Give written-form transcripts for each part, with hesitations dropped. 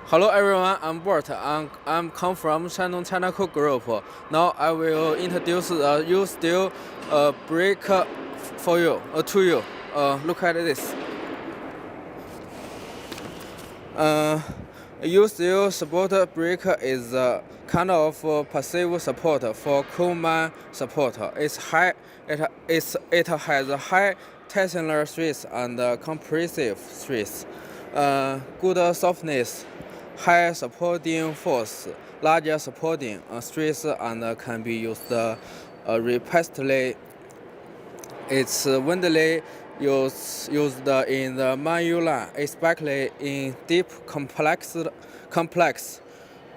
Hello everyone, I'm Bert. I'm come from Shandong Chinaco Group. Now I will introduce the U steel brake for you to you. Look at this. Uh, U steel support brake is a kind of passive support for command support. It has a high tensional stress and compressive stress, good softness, high supporting force, larger supporting stress, and can be used repeatedly. It's widely used in the manual, especially in deep, complex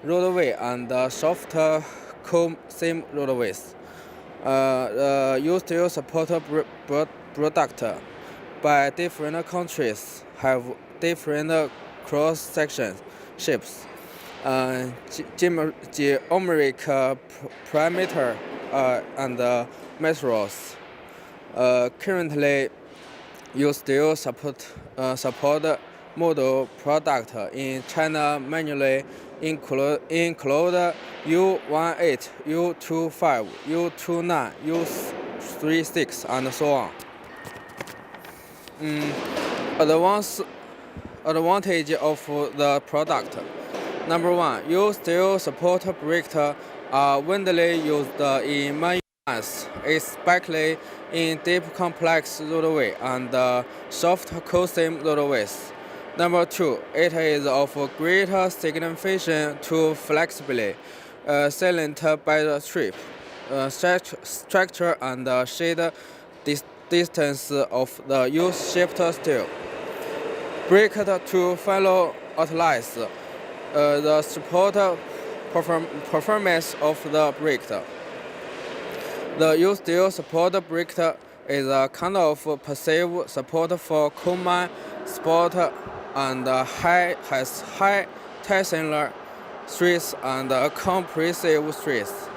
roadway and soft seam roadways. Used to support product by different countries have different cross section shapes, geometric parameter, and materials. Currently, you still support model product in China manually include U18, U25, U29, U36, and so on. Advance Advantage of the product. Number one, you still support brake are widely used in manual especially in deep complex roadway and soft coastal roadways. Number two, it is of great significance to flexibility, silent by the trip, structure and shade distance of the U-shaped steel. Brake to follow utilize the support performance of the brake. The U-steel support brake is a kind of passive support for common sport and has high tensional stress and compressive stress.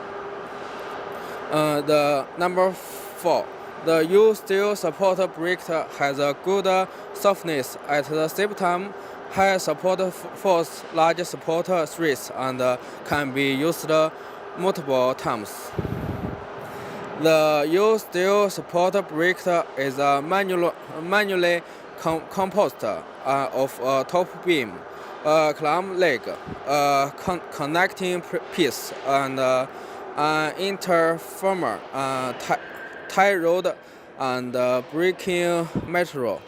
The number four, the U-steel support brake has a good softness at the same time, high support force, large support stress, and can be used multiple times. The U-steel support brake is a manually composed of a top beam, a clamp leg, a connecting piece, and an interformer, tie rod, and braking material.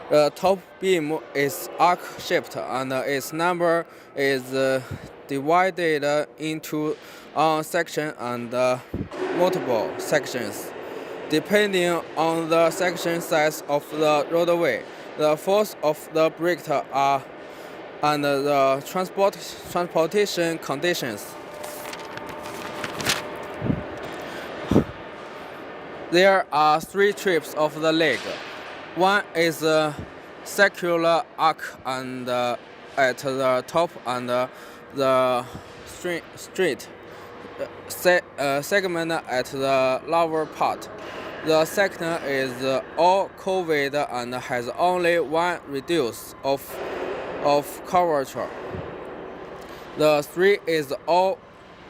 The top beam is arc-shaped and its number is divided into section and multiple sections. Depending on the section size of the roadway, the force of the brake are and the transportation conditions. There are three trips of the leg. One is a circular arc and at the top and the straight segment at the lower part. The second is all covered and has only one radius of curvature. The three is all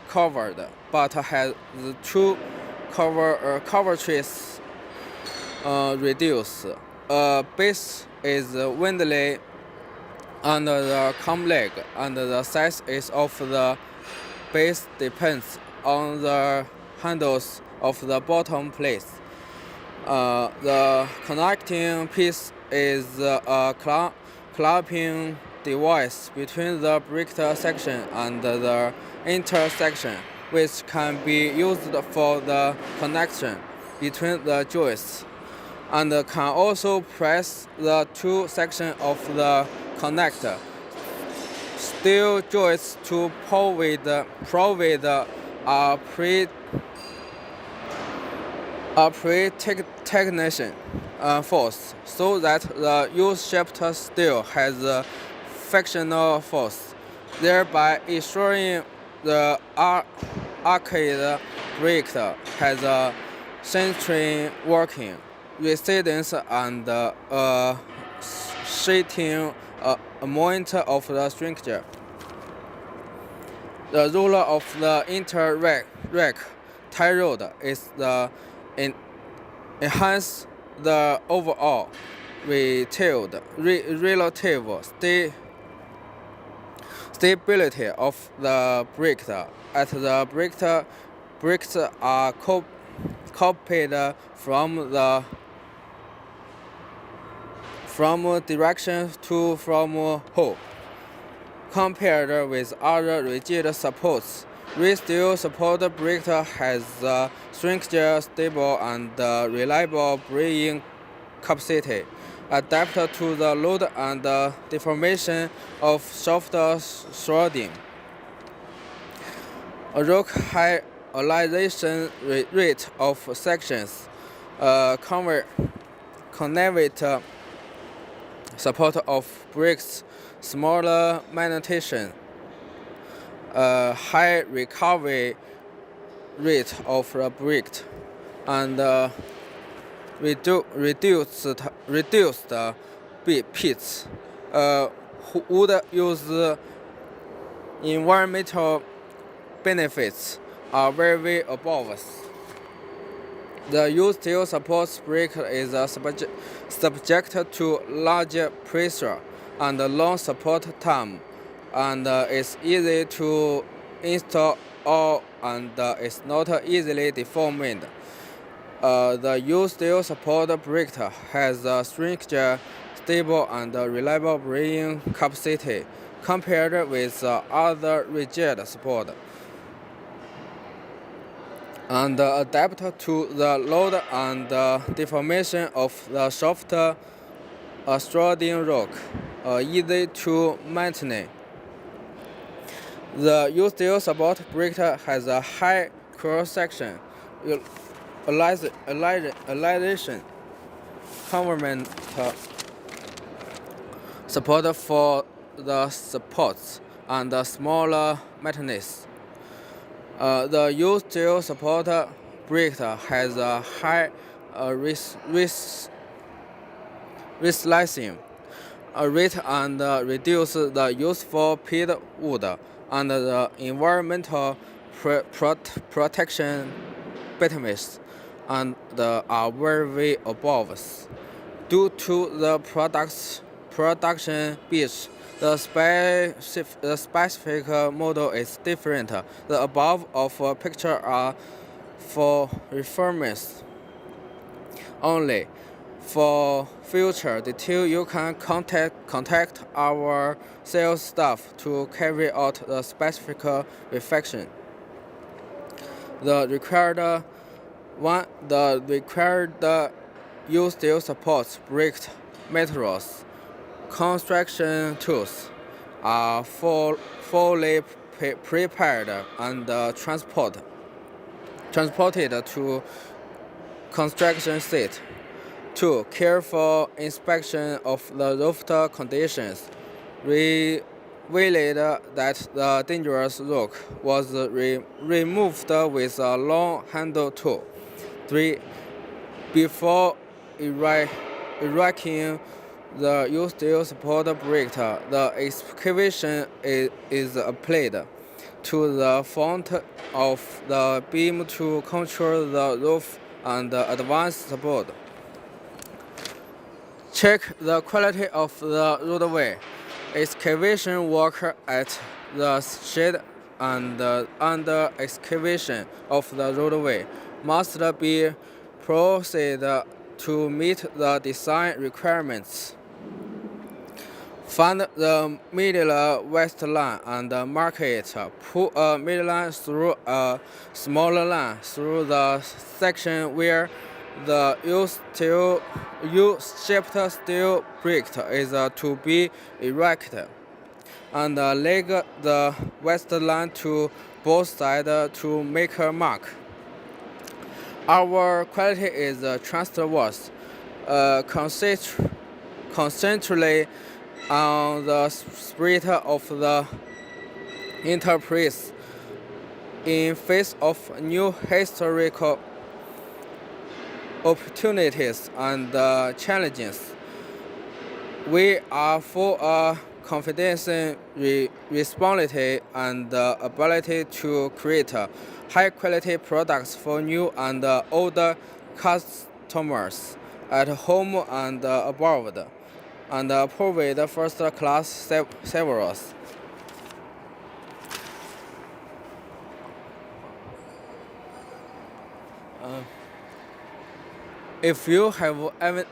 covered but has two curvatures radius. Base is widely under the clamp leg, and the size is of the base depends on the handles of the bottom plate. The connecting piece is a clamping device between the brake section and the intersection, which can be used for the connection between the joists, and can also press the two sections of the connector. Steel joists to provide a pre-technician force, so that the U-shaped steel has a frictional force, thereby ensuring the arcade brake has a centering working, resistance, and shifting a monitor of the structure. The role of the inter-rack tie rod is the enhance the overall relative stability of the brake. As the brakes are copied from direction to from hole. Compared with other rigid supports, steel support brake has a structure stable and reliable braking capacity, adapted to the load and deformation of soft shrouding. A rock high realization rate of sections, convert support of brakes, smaller magnetation, high recovery rate of the brake, and reduced pits, would use environmental benefits are very above us. The used steel support brake is subject to large pressure and long support time, and is easy to install and is not easily deformed. The used steel support brake has a structure, stable and reliable braking capacity compared with other rigid support, and adapt to the load and deformation of the soft shrouding rock, easy to maintain. The used steel support brake has a high cross-section elevation converment support for the supports and the smaller maintenance. The used steel support brake has a high recycling rate and reduce the useful peat wood and the environmental protection benefits, and are very above us. Due to the production pitch, the specific model is different. The above of picture are for reference only. For future detail, you can contact our sales staff to carry out the specific reflection. The required used steel supports brake materials, construction tools are fully prepared and transported to construction site. 2. Careful inspection of the roof conditions revealed that the dangerous rock was removed with a long-handled tool. 3. Before erecting the used steel support brake, the excavation is applied to the front of the beam to control the roof and advance support. Check the quality of the roadway. Excavation work at the shed and under excavation of the roadway must be proceeded to meet the design requirements. Find the middle west line and mark it. Put a middle line through a smaller line through the section where the U-shaped steel brake is to be erected, and leg the west line to both sides to make a mark. Our quality is trustworthy. Concentrate on the spirit of the enterprise in face of new historical opportunities and challenges. We are full of confidence, responsibility, and the ability to create high-quality products for new and older customers at home and abroad, and provide first-class service. If you have any